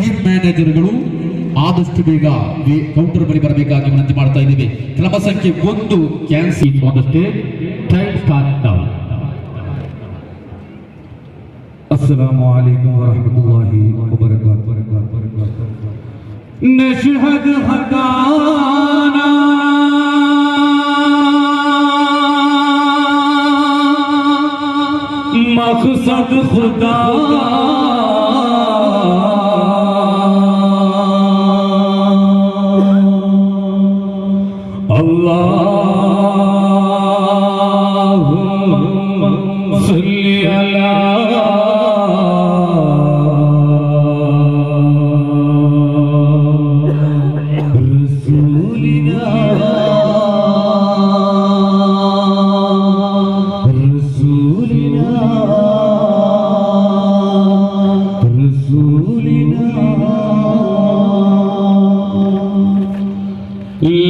Team ಮ್ಯಾನೇಜರ್ಗಳು ಆದಷ್ಟು ಬೇಗ counter ಬಳಿ ಬರಬೇಕಾಗಿ ವಿನಂತಿ ಮಾಡ್ತಾ ಇದ್ದೀವಿ. ಕ್ರಮ ಸಂಖ್ಯೆ 1 cancel on the stage. Time start now. अस्सलामु अलैकुम व रहमतुल्लाहि व बरकातुहू. नशहद हदाना मकसद खुदा अल्लाहुम्मा सल्ली अला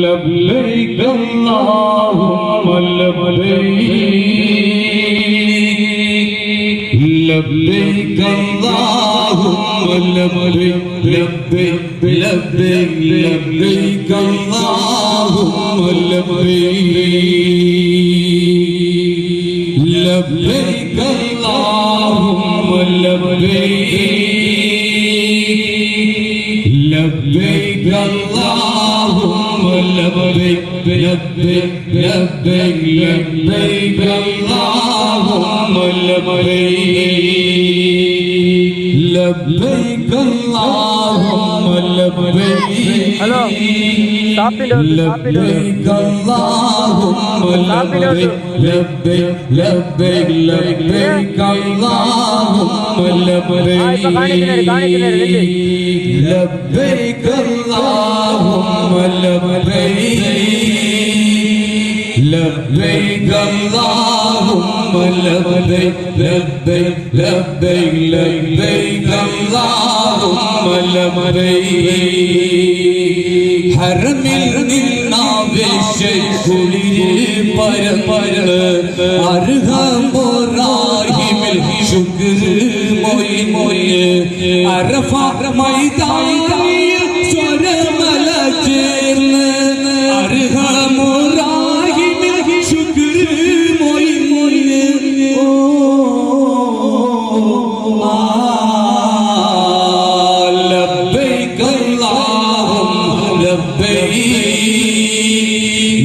लब्बैक अल्लाहुम्मा लब्बैक लब्बैक अल्लाहुम्मा लब्बैक लब्बैक लब्बैक लब्बैक अल्लाहुम्मा लब्बैक लब्बैक अल्लाहुम्मा लब्बैक लब्बैक अल्लाहुम्मा लब्बैक लब्बैक लब्बैक लब्बैक अल्लाहुम्मा लब्बैक लब्बैक अल्लाहुम्मा लब्बैक हेलो लब्बैक अल्लाहुम्मा लब्बैक लब्बैक लब्बैक लब्बैक अल्लाहुम्मा लब्बैक लब्बैक अल्लाहुम्मा लब्बैक लब्बैक अल्लाहुम्मा लब्बैक लब्बैक लब्बैक लब्बैक अल्लाहुम्मा लब्बैक हरमिल निन्नावेशकुलिर परपर अरहमोराहिमिल शुक्र मोय मोय अरफा मैदानिल स्वरमल चेर्न अरहमोराहिमिल शुक्र मोय मोय लब्बैक अल्लाहुम्मा लब्बैक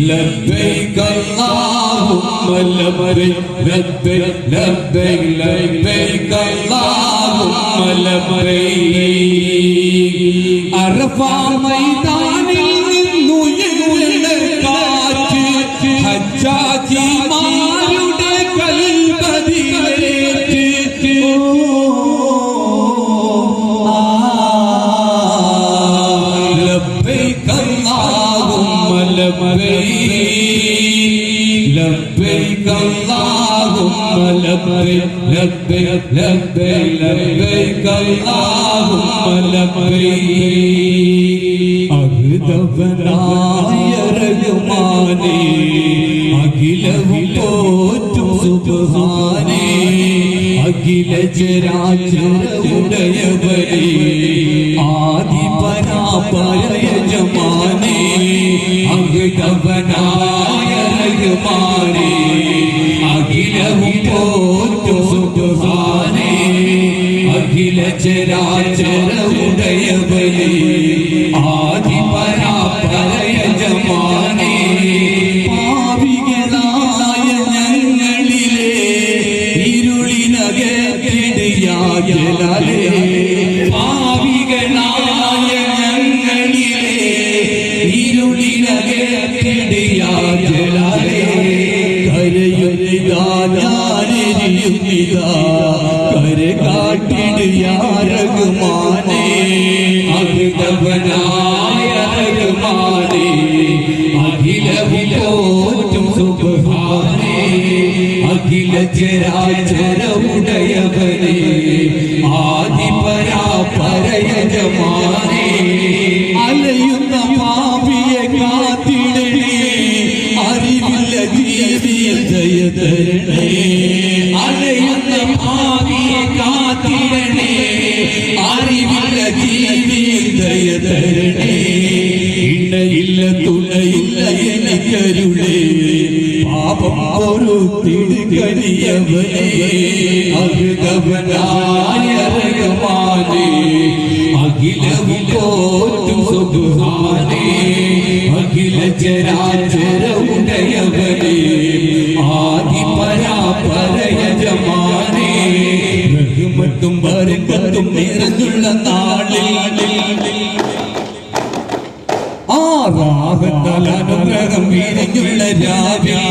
लब्बैक अल्लाहुम्मा लब्बैक लब्बैक लब्बैक लब्बैक अल्लाहुम्मा लब्बैक अरफा मैदानिल നിന്നുയരുന്ന കാറ്റ് ഹജ്ജാജിമാരുടെ കൽബതിലേറ്റ് ലബ്ബൈക അല്ലാഹുമ്മ ലബ്ബൈക ലബ്ബൈക അല്ലാഹുമ്മ ലബ്ബൈക ലബ്ബൈക ലബ്ബൈക ലബ്ബൈക അല്ലാഹുമ്മ ലബ്ബൈക അഹ്ദവനായ റഹ്മാനേ അഖിലവും പോറ്റും സുബ്ഹാനേ അഖില ചരാചരമുടയവനേ ആദി പരാപര യജമാനേ അഹ്ദവനായ റഹ്മാനേ അഖിലവും പോറ്റും സുബ്ഹാനേ അഖില ചരാചരമുടയവനേ ആദി പരാപര യജമാനേ പാപികളായ ഞങ്ങളിലെ ഇരുളിനകത്തിടയാകലാലേ പാപികളായ ഞങ്ങളിലെ ഇരുളിനകത്തിടയാകലാലേ കരയുന്നിതാ ഞാനെരിയുന്നിതാ കര കാട്ടിടുയാ റഹ്മാനേ അഹ്ദവനായ റഹ്മാനേ അഖിലവും പോറ്റും സുബ്ഹാനേ അഖില ചരാചരമുടയവനേ ആദി പരാപര യജമാനേ അലയുന്ന പാപിയെ കാത്തിടണേ അറിവില്ല ജീവിയ ദയതരണേ അലയുന്ന പാപിയെ കാത്തിടണേ അറിവില്ല ജീവിയിൽ ദയ തരണേ ഇണയില്ല തുണയില്ല എനിക്കരുളേ പാപം പൊറുത്തിടുകനിയവനേ അഹൃതവനായ റഹ്മാനേ അഖിലവും പോറ്റും സുബ്ഹാനേ അഖില ചരാചര ഉടയവനേ ആദി പരാപരയജമാനേ റഹ്മത്തും ബർക്കത്തും നിറഞ്ഞുള്ള നാളിൽ അനുഗ്രഹം വിരിഞ്ഞുള്ള രാവിൽ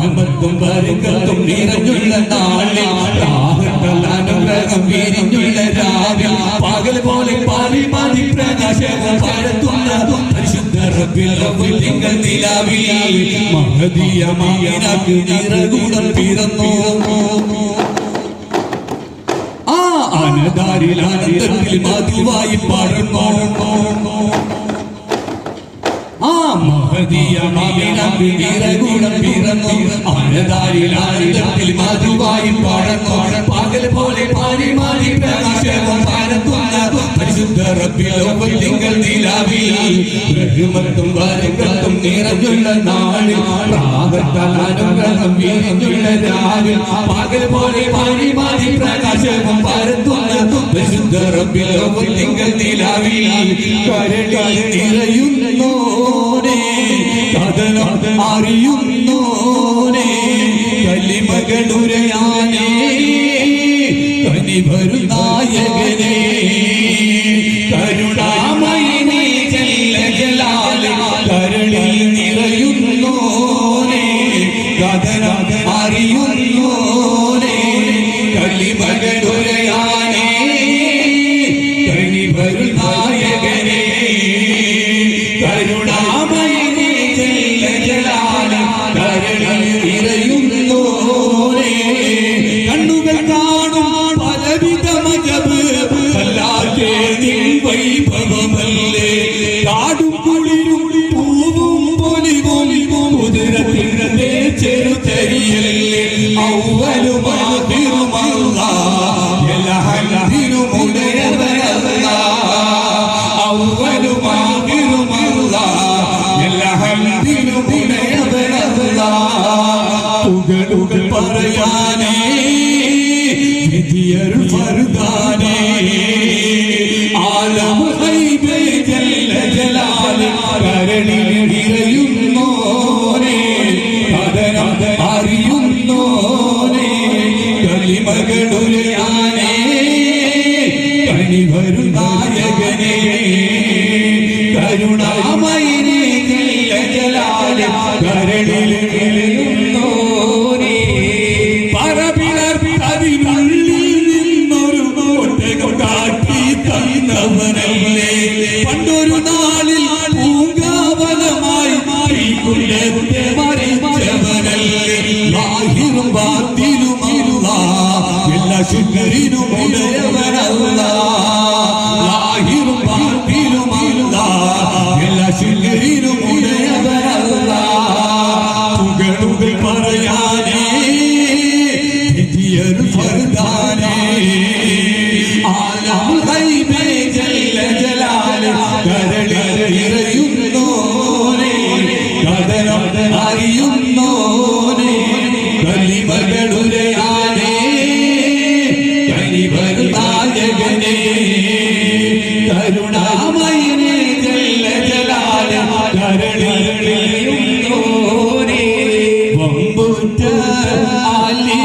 റഹ്മത്തും ബർക്കത്തും നിറഞ്ഞുള്ള നാളിൽ അനുഗ്രഹം വിരിഞ്ഞുള്ള രാവിൽ പകൽ പോലെ പാലി മതി പ്രകാശവും പരത്തുന്ന പരിശുദ്ധ റബ്ബിൽ റബ്ബിൽ തിങ്കൾ നിലാവിൽ മഹദിയ മീനക്ക് നിറകൂടം പിറന്നു അനദാരിൽ ആനന്ദത്തിൽ മധുവായി പാടുന്നു മഹദിയ മീനക്ക് നിറകൂടം പിറന്നു അനദാരിൽ ആനന്ദത്തിൽ മധുവായി പാടുന്നു പകൽ പോലെ പാലി മതി പ്രകാശവും പരത്തുന്ന പരിശുദ്ധ റബ്ബിൽ റബ്ബിൽ തിങ്കൾ നിലാവിൽ റഹ്മത്തും ബർക്കത്തും നിറഞ്ഞുള്ള നാളിൽ പ്രാർത്ഥന അനുഗ്രഹം വിരിഞ്ഞുള്ള രാവിൽ പകൽ പോലെ പാലി മതി പ്രകാശവും പരത്തുന്ന പരിശുദ്ധ റബ്ബിൽ റബ്ബിൽ തിങ്കൾ നിലാവിൽ കരളിൽ നിറയുന്നോനെ കഥനം അറിയുന്നോനെ കലിമകളുരയാനേ കനിവരു നായകനേ കരുണാമയനേ ജല്ല ജലാലേ കരളിൽ നിറയുന്നോനെ കഥനം അറിയുന്നോനെ കലിമകളുരയാനേ കനിവരു നായകനേ കരുണാമയനേ ജല്ല ജലാലേ കരളിൽ നിറയുന്നോനെ കണ്ണുകൾ കാണും പലവിധ മജബ് അല്ലാതെ നിൻ വൈഭവമല്ലേ കാടും കുളിരും പൂവും പൊലിവും കുതിരത്തിൻ്റെ ചെറുതരിയല്ലേ ഔവലും ആഖിറും അല്ലാഹ് എലഹദിനും ഉടയവനല്ലാഹ് ഔവലും ആഖിറും അല്ലാഹ് എലഹദിനും ഉടയവനല്ലാഹ് പുകളുകൾ പറയാനേ വിധിയരുൾ ഫർദാനേ ആലം ഗൈബ് ജല്ല ജലാലേ കരളിൽ നിറയുന്നോനെ കഥനം അറിയുന്നോനെ കലിമകളുരയാനേ കനിവരു നായകനേ കരുണാമയനേ ജല്ല ജലാലേ കരളിൽ നിറയുന്നോനെ തന്നവനല്ലേ പണ്ടൊരു നാളിൽ പൂങ്കാവനമായി മരിച്ചവനല്ലേ ലാഹിറും ബാത്തിലും അല്ലാഹ് എല്ലാ ശുക്രിനും ഉടയവനല്ലാഹ് ലാഹിറും ബാത്തിലും അല്ലാഹ് എല്ലാ ശുക്രിനും ഉടയവനല്ലാഹ് പുകളുകൾ പറയാനേ വിധിയരുൾ ഫർദാനേ ആലം ഗൈബ് ജല്ല ജലാലേ കരളിൽ നിറയുന്നോനെ കഥനം അറിയുന്നോനെ കലിമകളുരയാനേ കനിവരു നായകനേ കരുണാമയനേ ജല്ല ജലാലേ കരളിൽ നിറയുന്നോനെ വമ്പുറ്റ ആലി